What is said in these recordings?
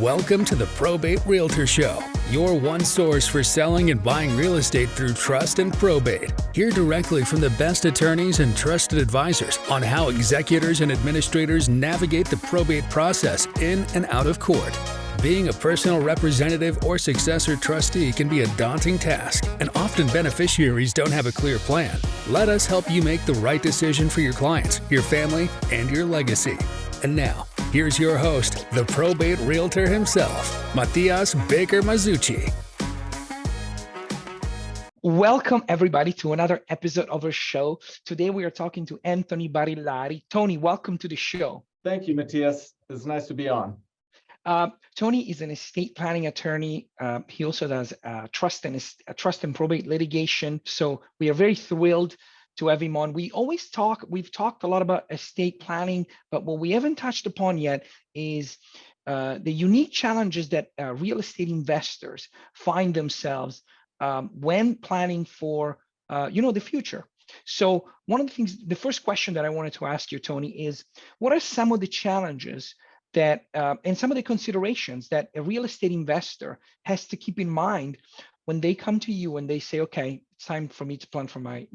Welcome to the Probate Realtor Show, your one source for selling and buying real estate through trust and probate. Hear directly from the best attorneys and trusted advisors on how executors and administrators navigate the probate process in and out of court. Being a personal representative or successor trustee can be a daunting task, and often beneficiaries don't have a clear plan. Let us help you make the right decision for your clients, your family, and your legacy. And now, here's your host, the probate realtor himself, Matias Baker Mazzucci. Welcome, everybody, to another episode of our show. Today, we are talking to Anthony Barilari. Tony, welcome to the show. Thank you, Matias. It's nice to be on. Tony is an estate planning attorney. He also does trust and probate litigation. So we are very thrilled to have him on. We've talked a lot about estate planning, but what we haven't touched upon yet is the unique challenges that real estate investors find themselves when planning for the future. So one of the things, the first question that I wanted to ask you, Tony, is what are some of the challenges that and some of the considerations that a real estate investor has to keep in mind when they come to you and they say, okay, it's time for me to plan for my,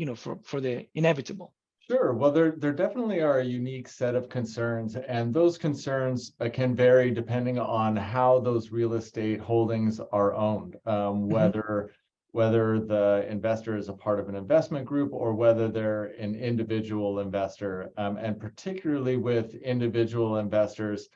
for the inevitable? Sure. Well, there definitely are a unique set of concerns, and those concerns can vary depending on how those real estate holdings are owned, whether the investor is a part of an investment group or whether they're an individual investor. And particularly with individual investors,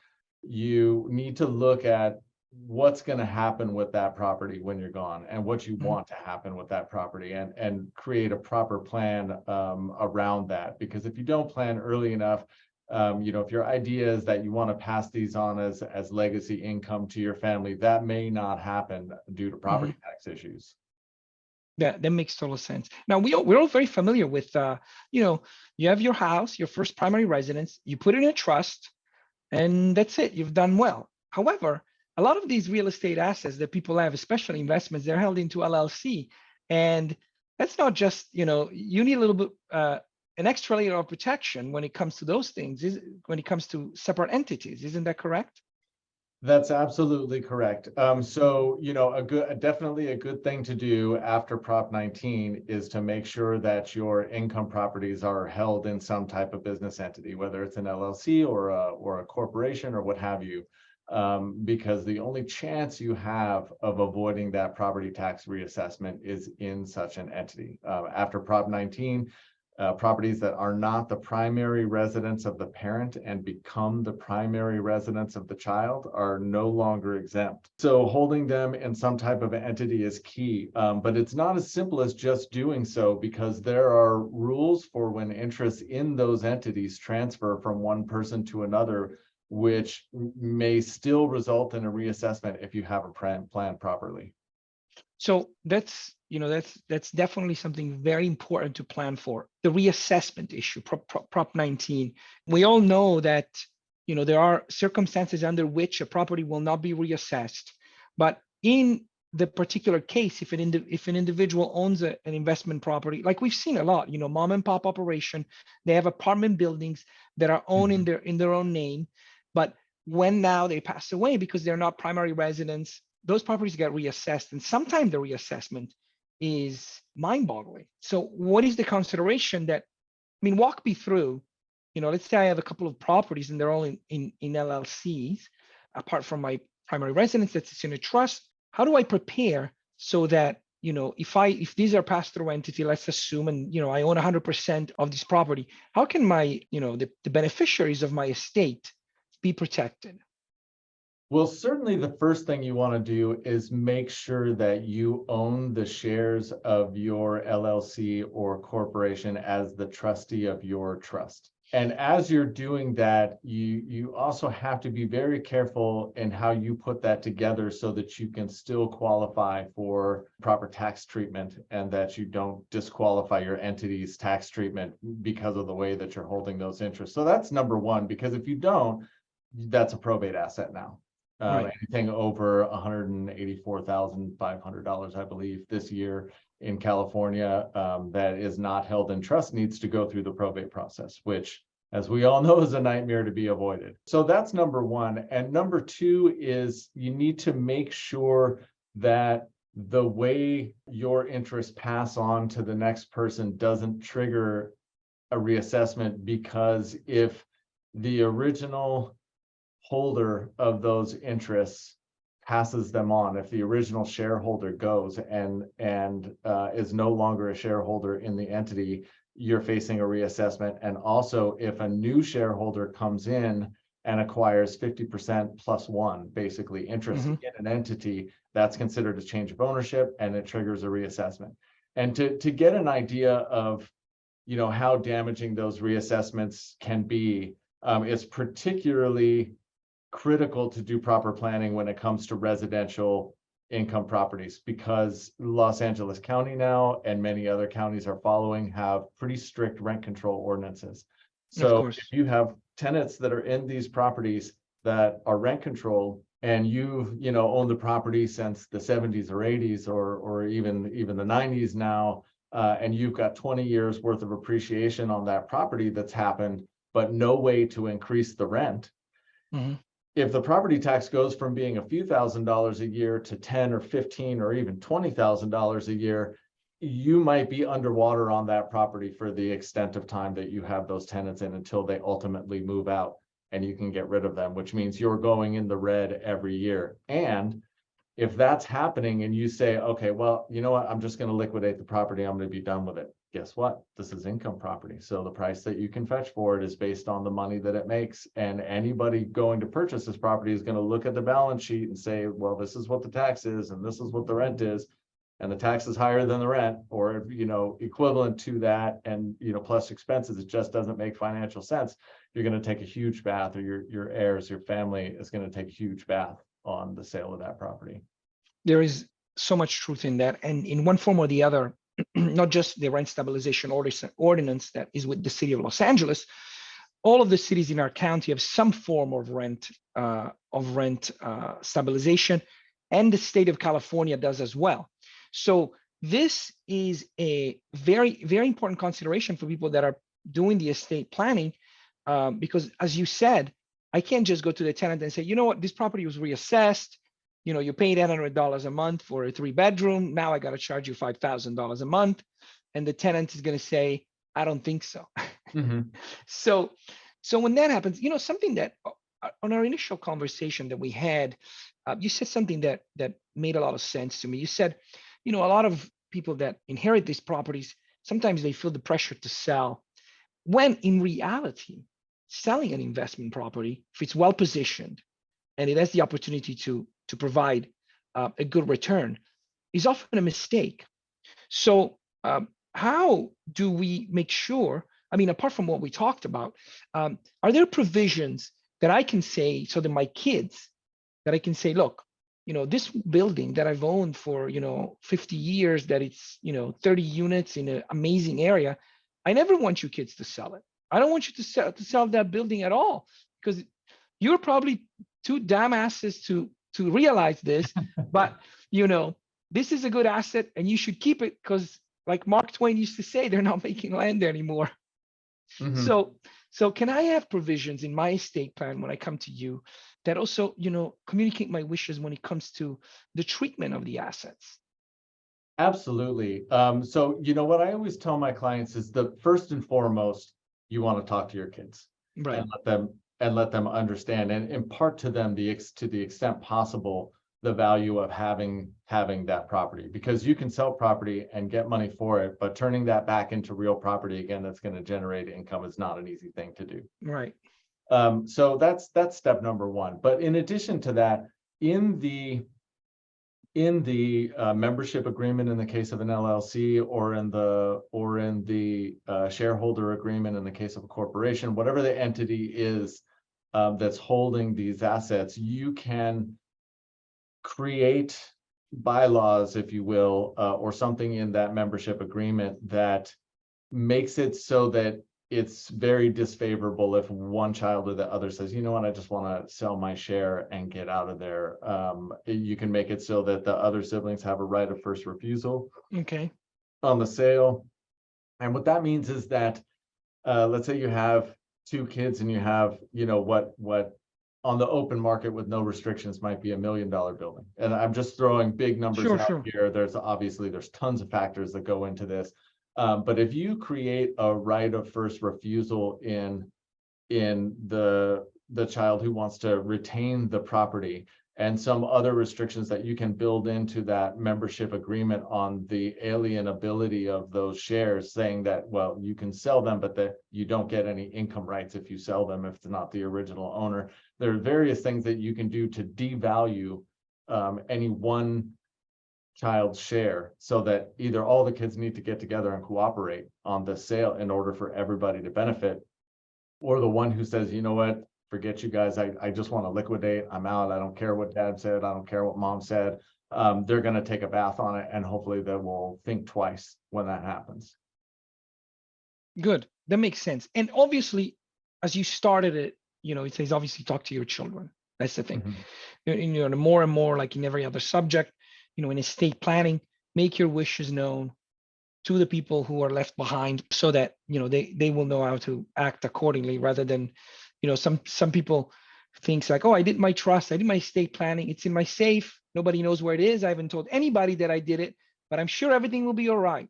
you need to look at what's going to happen with that property when you're gone and what you want to happen with that property, and create a proper plan around that. Because if you don't plan early enough, if your idea is that you want to pass these on as legacy income to your family, that may not happen due to property tax issues. That makes total sense. Now, we're all very familiar with, you have your house, your first primary residence, you put it in a trust, and that's it. You've done well. However, a lot of these real estate assets that people have, especially investments, they're held into LLC. And that's not just, you need a little bit, an extra layer of protection when it comes to those things, when it comes to separate entities. Isn't that correct? That's absolutely correct. So, definitely a good thing to do after Prop 19 is to make sure that your income properties are held in some type of business entity, whether it's an LLC or a corporation or what have you, because the only chance you have of avoiding that property tax reassessment is in such an entity. After Prop 19, properties that are not the primary residence of the parent and become the primary residence of the child are no longer exempt. So holding them in some type of entity is key, but it's not as simple as just doing so, because there are rules for when interests in those entities transfer from one person to another, which may still result in a reassessment if you haven't planned properly. So that's definitely something very important to plan for. The reassessment issue, Prop 19. We all know that, there are circumstances under which a property will not be reassessed. But in the particular case, if an individual owns an investment property, like we've seen a lot, mom and pop operation, they have apartment buildings that are owned in their own name. But when now they pass away because they're not primary residents, those properties get reassessed, and sometimes the reassessment is mind-boggling. So what is the consideration that, walk me through, let's say I have a couple of properties and they're all in LLCs, apart from my primary residence that's in a trust. How do I prepare so that, if these are pass-through entity, let's assume, and, I own 100% of this property, how can my, the beneficiaries of my estate be protected? Well, certainly the first thing you want to do is make sure that you own the shares of your LLC or corporation as the trustee of your trust. And as you're doing that, you also have to be very careful in how you put that together so that you can still qualify for proper tax treatment, and that you don't disqualify your entity's tax treatment because of the way that you're holding those interests. So that's number one, because if you don't, that's a probate asset now. Right. Anything over $184,500, I believe, this year in California, that is not held in trust needs to go through the probate process, which as we all know, is a nightmare to be avoided. So that's number one. And number two is you need to make sure that the way your interests pass on to the next person doesn't trigger a reassessment, because if the original holder of those interests passes them on, if the original shareholder goes and is no longer a shareholder in the entity, you're facing a reassessment. And also, if a new shareholder comes in and acquires 50% plus one, basically interest in an entity, that's considered a change of ownership, and it triggers a reassessment. And to get an idea of, how damaging those reassessments can be, it's particularly critical to do proper planning when it comes to residential income properties, because Los Angeles County now, and many other counties are following, have pretty strict rent control ordinances. So if you have tenants that are in these properties that are rent controlled, and you've owned the property since the 70s or 80s or even the 90s now, and you've got 20 years worth of appreciation on that property that's happened, but no way to increase the rent. If the property tax goes from being a few $1,000s a year to 10 or 15 or even $20,000 a year, you might be underwater on that property for the extent of time that you have those tenants in, until they ultimately move out and you can get rid of them, which means you're going in the red every year. And if that's happening and you say, okay, well, you know what, I'm just going to liquidate the property, I'm going to be done with it. Guess what? This is income property. So the price that you can fetch for it is based on the money that it makes. And anybody going to purchase this property is going to look at the balance sheet and say, well, this is what the tax is, and this is what the rent is. And the tax is higher than the rent, or, equivalent to that. And, plus expenses, it just doesn't make financial sense. You're going to take a huge bath, or your heirs, your family is going to take a huge bath on the sale of that property. There is so much truth in that. And in one form or the other, not just the rent stabilization ordinance that is with the city of Los Angeles, all of the cities in our county have some form of rent stabilization, and the state of California does as well. So this is a very, very important consideration for people that are doing the estate planning, because as you said, I can't just go to the tenant and say, you know what, this property was reassessed. You paid $800 a month for a 3-bedroom. Now I got to charge you $5,000 a month. And the tenant is going to say, I don't think so. So when that happens, something that on our initial conversation that we had, you said something that made a lot of sense to me. You said, a lot of people that inherit these properties, sometimes they feel the pressure to sell, when in reality, selling an investment property, if it's well positioned and it has the opportunity to provide a good return, is often a mistake. So how do we make sure, apart from what we talked about, are there provisions that I can say, so that my kids, that I can say, look, this building that I've owned for 50 years, that it's 30 units in an amazing area, I never want you kids to sell it. I don't want you to sell that building at all, because you're probably too damn asses to realize this. But this is a good asset, and you should keep it, because like Mark Twain used to say, they're not making land anymore. So can I have provisions in my estate plan when I come to you that also communicate my wishes when it comes to the treatment of the assets? Absolutely. So what I always tell my clients is, the first and foremost, you want to talk to your kids, Right, and let them understand and impart to them to the extent possible the value of having that property, because you can sell property and get money for it, but turning that back into real property again that's going to generate income is not an easy thing to do. right. So that's step number one. But in addition to that, in the membership agreement in the case of an LLC, or in the shareholder agreement in the case of a corporation, whatever the entity is that's holding these assets, you can create bylaws, if you will, or something in that membership agreement that makes it so that it's very disfavorable if one child or the other says, you know what, I just want to sell my share and get out of there. You can make it so that the other siblings have a right of first refusal on the sale. And what that means is that, let's say you have two kids and you have, what on the open market with no restrictions might be $1 million building. And I'm just throwing big numbers Sure, out sure. here. There's tons of factors that go into this. But if you create a right of first refusal in the child who wants to retain the property, and some other restrictions that you can build into that membership agreement on the alienability of those shares, saying that, well, you can sell them, but that you don't get any income rights if you sell them, if it's not the original owner. There are various things that you can do to devalue any one child's share, so that either all the kids need to get together and cooperate on the sale in order for everybody to benefit, or the one who says, you know what, forget you guys, I just want to liquidate, I'm out, I don't care what dad said, I don't care what mom said. They're going to take a bath on it, and hopefully they will think twice when that happens. Good. That makes sense. And obviously, as you started it, it says obviously talk to your children. That's the thing. Mhm. The more and more, like in every other subject, in estate planning, make your wishes known to the people who are left behind, so that they will know how to act accordingly, rather than some people thinks like, oh, I did my trust, I did my estate planning, it's in my safe, nobody knows where it is, I haven't told anybody that I did it, but I'm sure everything will be all right.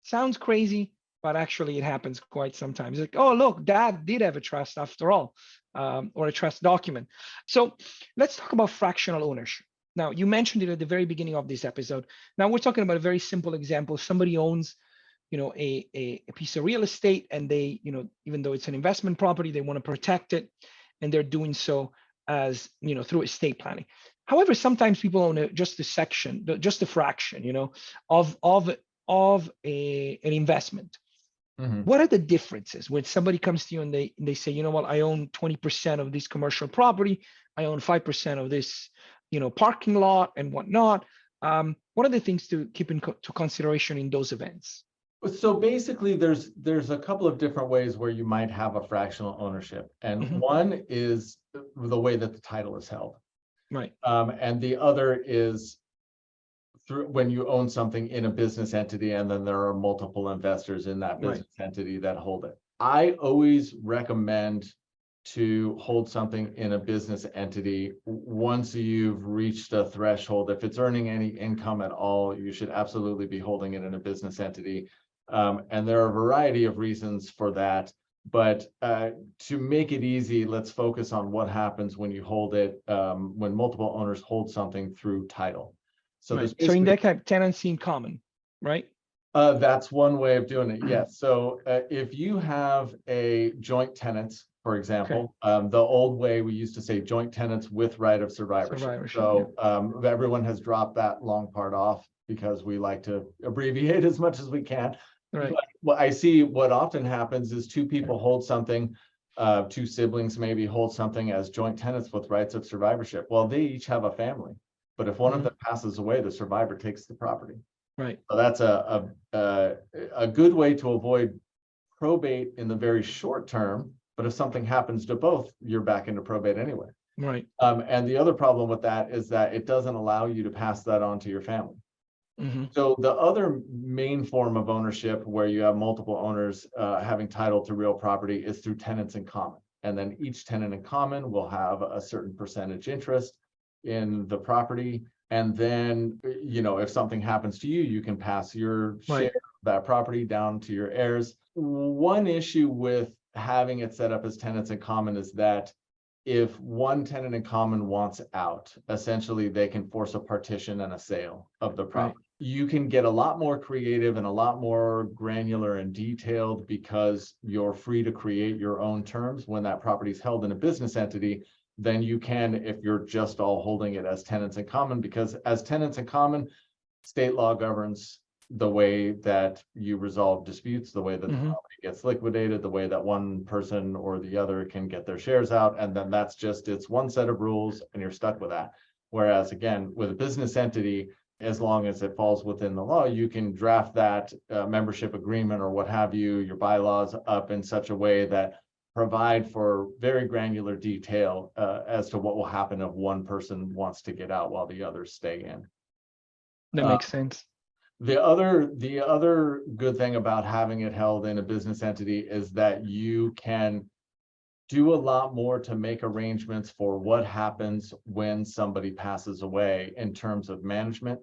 Sounds crazy, but actually it happens quite sometimes. Like, oh, look, dad did have a trust after all, or a trust document. So let's talk about fractional ownership. Now, you mentioned it at the very beginning of this episode. Now we're talking about a very simple example. Somebody owns, a piece of real estate, and they, even though it's an investment property, they want to protect it, and they're doing so as, through estate planning. However, sometimes people own just a section, just a fraction, of an investment. Mhm. What are the differences when somebody comes to you and they say, you know what, I own 20% of this commercial property, I own 5% of this, parking lot and whatnot. What are the things to keep to consideration in those events? So basically, there's a couple of different ways where you might have a fractional ownership, and Mhm. one is the way that the title is held, Right. and the other is through when you own something in a business entity, and then there are multiple investors in that Right. business entity that hold it. I always recommend to hold something in a business entity once you've reached a threshold. If it's earning any income at all, you should absolutely be holding it in a business entity. And there are a variety of reasons for that. But to make it easy, let's focus on what happens when you hold it, when multiple owners hold something through title. So Right. there's So in basically, that kind, tenancy in common, right? that's one way of doing it. Yes. So if you have a joint tenants, for Okay. example, the old way we used to say joint tenants with right of survivorship. Survivorship. So everyone has dropped that long part off because we like to abbreviate as much as we can. Right. But what I see, what often happens is two people hold something, two siblings maybe hold something as joint tenants with rights of survivorship. Well, they each have a family, but if one of them passes away, the survivor takes the property. Right. So that's a good way to avoid probate in the very short term. But if something happens to both, you're back into probate anyway. Right. And the other problem with that is that it doesn't allow you to pass that on to your family. Mm-hmm. So the other main form of ownership where you have multiple owners having title to real property is through tenants in common. And then each tenant in common will have a certain percentage interest in the property. And then, if something happens to you, you can pass your share Right. of that property down to your heirs. One issue with having it set up as tenants in common is that if one tenant in common wants out, essentially they can force a partition and a sale of the property. Right. You can get a lot more creative and a lot more granular and detailed because you're free to create your own terms when that property is held in a business entity than you can if you're just all holding it as tenants in common, because as tenants in common, state law governs the way that you resolve disputes, the way that the property gets liquidated, the way that one person or the other can get their shares out. And then it's one set of rules and you're stuck with that. Whereas again, with a business entity, as long as it falls within the law, you can draft that membership agreement or what have you, your bylaws up in such a way that provide for very granular detail as to what will happen if one person wants to get out while the others stay in. That makes sense. The other good thing about having it held in a business entity is that you can do a lot more to make arrangements for what happens when somebody passes away in terms of management,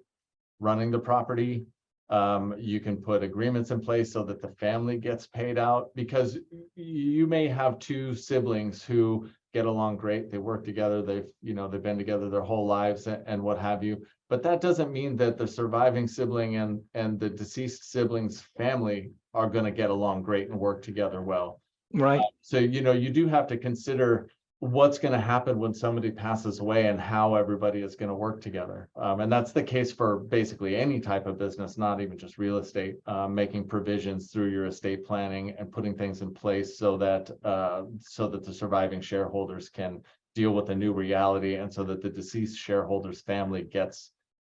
running the property. You can put agreements in place so that the family gets paid out, because you may have two siblings who get along great. They work together. They've been together their whole lives and what have you. But that doesn't mean that the surviving sibling and the deceased sibling's family are going to get along great and work together well. Right. So, you do have to consider what's going to happen when somebody passes away and how everybody is going to work together. And that's the case for basically any type of business, not even just real estate, making provisions through your estate planning and putting things in place so that the surviving shareholders can deal with the new reality, and so that the deceased shareholder's family gets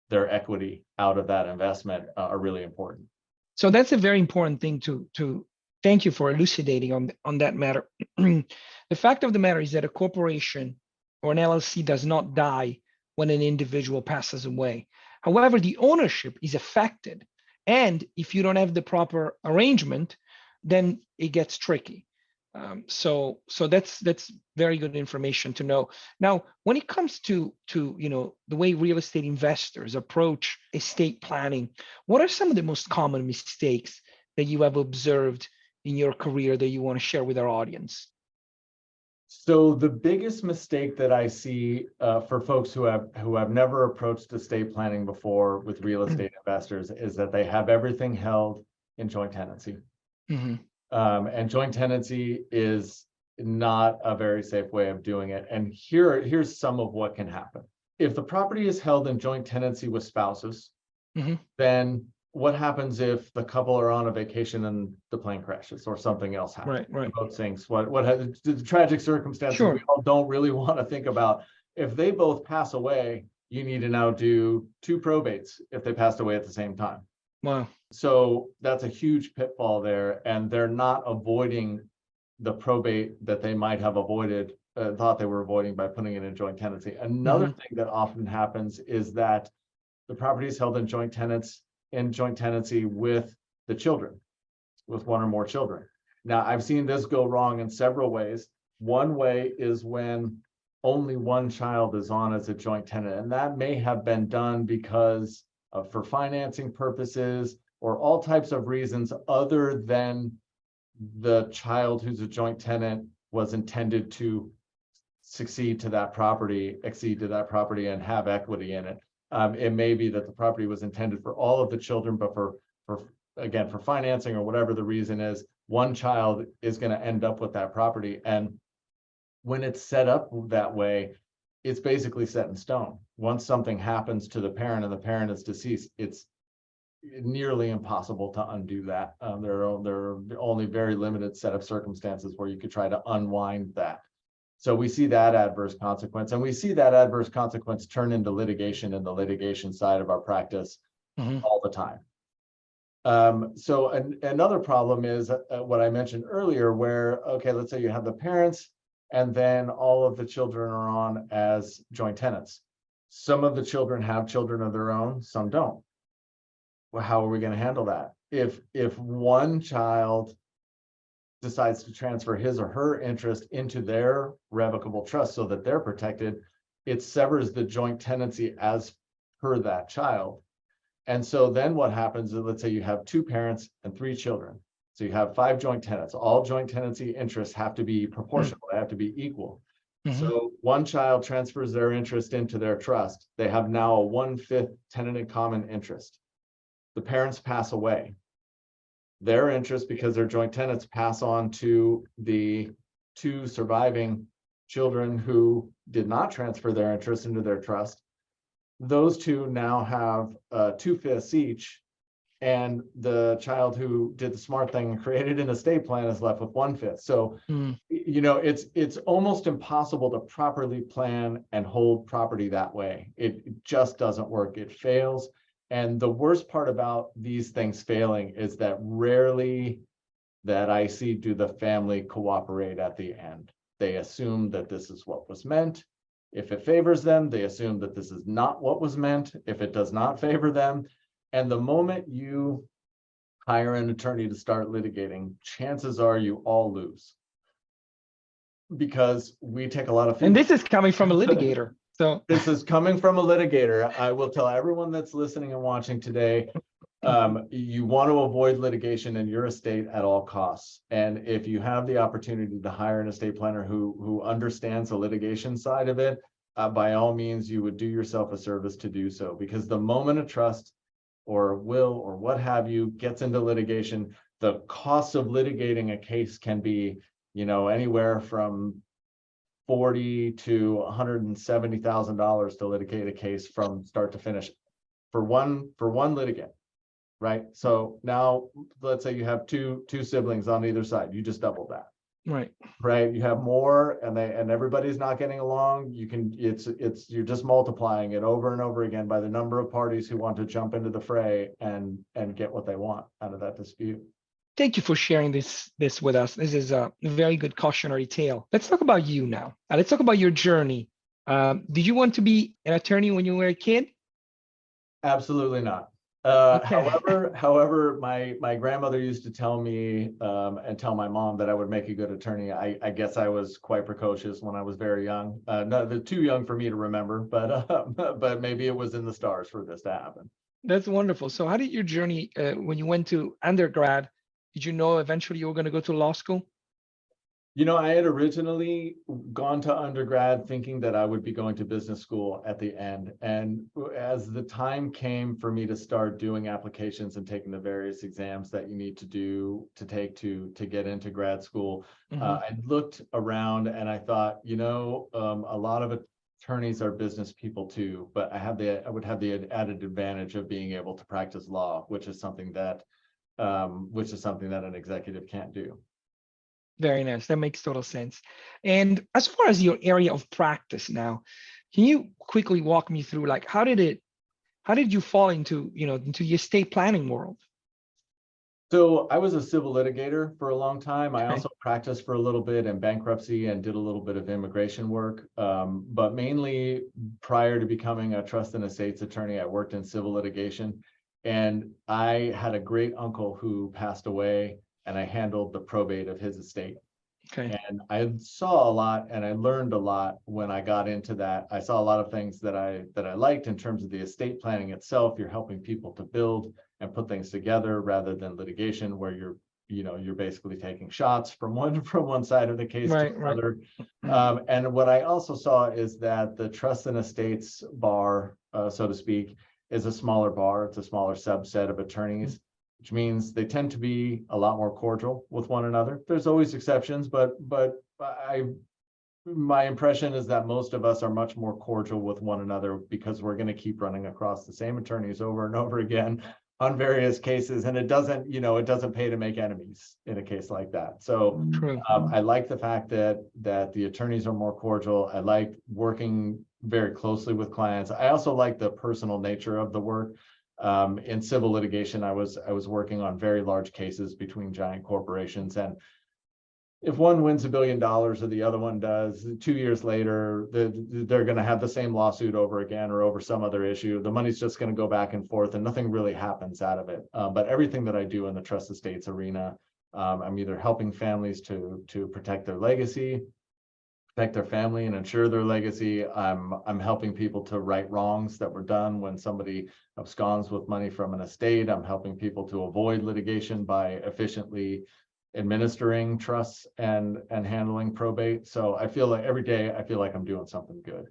their equity out of that investment are really important. So that's a very important thing to thank you for elucidating on that matter. The fact of the matter is that a corporation or an LLC does not die when an individual passes away. However, the ownership is affected. And if you don't have the proper arrangement, then it gets tricky. So that's very good information to know. Now, when it comes to the way real estate investors approach estate planning, what are some of the most common mistakes that you have observed in your career that you want to share with our audience? So the biggest mistake that I see for folks who have never approached estate planning before with real estate investors is that they have everything held in joint tenancy. Mm-hmm. And joint tenancy is not a very safe way of doing it. And here's some of what can happen. If the property is held in joint tenancy with spouses, Mm-hmm. then what happens if the couple are on a vacation and the plane crashes or something else happens? Right. The boat sinks. What has the tragic circumstances Sure. we all don't really want to think about. If they both pass away, you need to now do 2 probates if they passed away at the same time. Wow. So that's a huge pitfall there, and they're not avoiding the probate that they might have thought they were avoiding by putting it in joint tenancy. Another thing that often happens is that the property is held in joint tenancy with the children, with one or more children. Now, I've seen this go wrong in several ways. One way is when only one child is on as a joint tenant, and that may have been done because for financing purposes or all types of reasons other than the child who's a joint tenant was intended to exceed to that property and have equity in it. It may be that the property was intended for all of the children, but for financing or whatever the reason is, one child is going to end up with that property. And when it's set up that way, it's basically set in stone. Once something happens to the parent and the parent is deceased, it's nearly impossible to undo that. There are only very limited set of circumstances where you could try to unwind that. So we see that adverse consequence, and we see that adverse consequence turn into litigation in the litigation side of our practice all the time. So another problem is what I mentioned earlier, where, okay, let's say you have the parents and then all of the children are on as joint tenants. Some of the children have children of their own, some don't. Well, how are we going to handle that? If one child decides to transfer his or her interest into their revocable trust so that they're protected, it severs the joint tenancy as per that child. And so then what happens is, let's say you have 2 parents and 3 children. So you have 5 joint tenants. All joint tenancy interests have to be proportional. They have to be equal. So one child transfers their interest into their trust. They have now a 1/5 tenant in common interest. The parents pass away. Their interest, because they're joint tenants, pass on to the 2 surviving children who did not transfer their interest into their trust. Those 2 now have 2/5 each, and the child who did the smart thing and created an estate plan is left with 1/5. So, it's almost impossible to properly plan and hold property that way. It just doesn't work. It fails. And the worst part about these things failing is that rarely that I see do the family cooperate at the end. They assume that this is what was meant. If it favors them, they assume that this is not what was meant. If it does not favor them, and the moment you hire an attorney to start litigating, chances are you all lose. because we take a lot of And feedback. this is coming from a litigator. So This is coming from a litigator. I will tell everyone that's listening and watching today, you want to avoid litigation in your estate at all costs. And if you have the opportunity to hire an estate planner who understands the litigation side of it, by all means, you would do yourself a service to do so, because the moment a trust or will or what have you gets into litigation, the cost of litigating a case can be, anywhere from $40,000 to $170,000 to litigate a case from start to finish for one litigant, right? So now let's say you have two siblings on either side, you just double that. Right. You have more and everybody's not getting along. You're just multiplying it over and over again by the number of parties who want to jump into the fray and get what they want out of that dispute. Thank you for sharing this with us. This is a very good cautionary tale. Let's talk about you now. Let's talk about your journey. Did you want to be an attorney when you were a kid? Absolutely not. Okay. However, my grandmother used to tell me and tell my mom that I would make a good attorney. I guess I was quite precocious when I was very young. Not too young for me to remember, but maybe it was in the stars for this to happen. That's wonderful. So how did your journey, when you went to undergrad, did you know eventually you were going to go to law school? I had originally gone to undergrad thinking that I would be going to business school at the end. And as the time came for me to start doing applications and taking the various exams that you need to take to get into grad school, I looked around and I thought, a lot of attorneys are business people too, but I would have the added advantage of being able to practice law, which is something that an executive can't do. Very nice. That makes total sense. And as far as your area of practice now, can you quickly walk me through, like, how did you fall into the estate planning world? So I was a civil litigator for a long time. I Okay. also practiced for a little bit in bankruptcy and did a little bit of immigration work. But mainly prior to becoming a trust and estates attorney, I worked in civil litigation. And I had a great uncle who passed away, and I handled the probate of his estate. Okay. And I saw a lot and I learned a lot when I got into that. I saw a lot of things that I liked in terms of the estate planning itself. You're helping people to build and put things together rather than litigation where you're basically taking shots from one side of the case to another. And what I also saw is that the trust and estates bar, so to speak, is a smaller bar. It's a smaller subset of attorneys, which means they tend to be a lot more cordial with one another. There's always exceptions, but my impression is that most of us are much more cordial with one another because we're going to keep running across the same attorneys over and over again on various cases, and it doesn't pay to make enemies in a case like that. So I like the fact that the attorneys are more cordial. I like working very closely with clients. I also like the personal nature of the work. In civil litigation, I was working on very large cases between giant corporations, and if one wins $1 billion or the other one does, 2 years later, they're going to have the same lawsuit over again or over some other issue. The money's just going to go back and forth and nothing really happens out of it. But everything that I do in the trust estates arena, I'm either helping families to protect their legacy, protect their family and ensure their legacy. I'm helping people to right wrongs that were done when somebody absconds with money from an estate. I'm helping people to avoid litigation by efficiently administering trusts and handling probate. So I feel like every day I feel like I'm doing something good.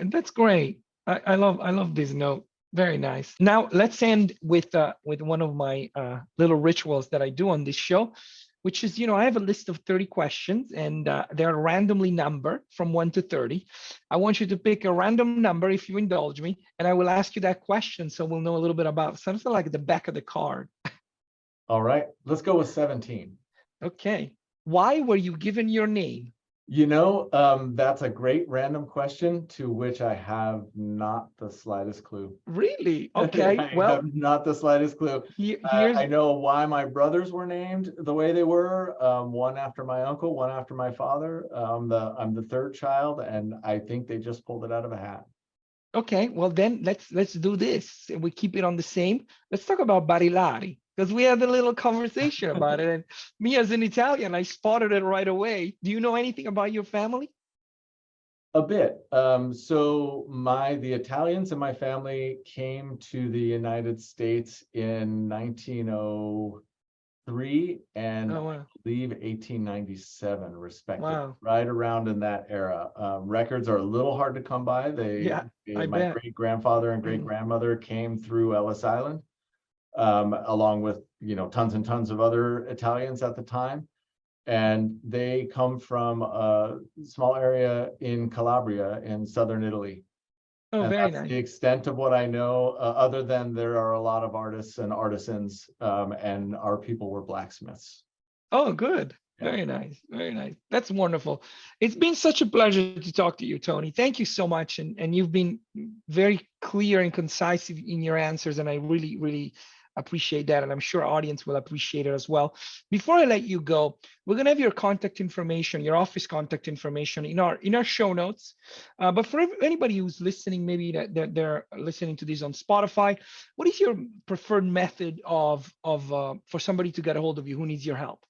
That's great. I love this note. Very nice. Now let's end with one of my little rituals that I do on this show, which is, I have a list of 30 questions, and they're randomly numbered from 1 to 30. I want you to pick a random number, if you indulge me, and I will ask you that question so we'll know a little bit about something like the back of the card. All right, let's go with 17. Okay. Why were you given your name? That's a great random question to which I have not the slightest clue. Really? Okay. I have not the slightest clue. I know why my brothers were named the way they were. One after my uncle, one after my father. I'm the third child, and I think they just pulled it out of a hat. Okay. Well, then let's do this. We keep it on the same. Let's talk about Barilari. because we had a little conversation about it. And me as an Italian, I spotted it right away. Do you know anything about your family? A bit. So the Italians in my family came to the United States in 1903 and Oh, I wow. believe 1897, respectively, Wow. right around in that era. Records are a little hard to come by. Yeah, I My bet. great-grandfather and Mhm. great-grandmother came through Ellis Island, along with, tons and tons of other Italians at the time. And they come from a small area in Calabria in southern Italy. Oh, And very that's nice. the extent of what I know, other than there are a lot of artists and artisans, and our people were blacksmiths. Oh, good. Yeah. Very nice. Very nice. That's wonderful. It's been such a pleasure to talk to you, Tony. Thank you so much. And you've been very clear and concise in your answers. And I really, really appreciate that. And I'm sure our audience will appreciate it as well. Before I let you go, we're going to have your contact information, your office contact information in our show notes. But for anybody who's listening, maybe that they're listening to this on Spotify, what is your preferred method for somebody to get a hold of you who needs your help?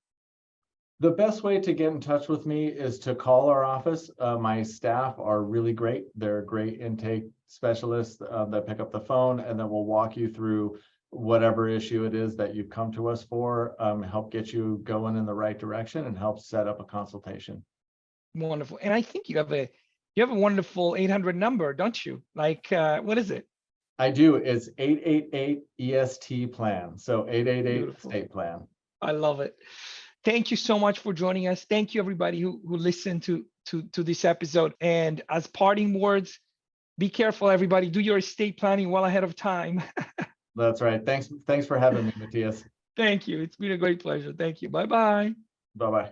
The best way to get in touch with me is to call our office. My staff are really great. They're great intake specialists that pick up the phone, and then we'll walk you through whatever issue it is that you've come to us for, help get you going in the right direction and help set up a consultation. Wonderful. And I think you have a wonderful 800 number, don't you? Like, what is it? I do. It's 888 EST plan. So 888 Beautiful. estate plan. I love it. Thank you so much for joining us. Thank you everybody who listened to this episode. And as parting words, be careful, everybody. Do your estate planning well ahead of time. That's right. Thanks for having me, Matthias. Thank you. It's been a great pleasure. Thank you. Bye-bye. Bye-bye.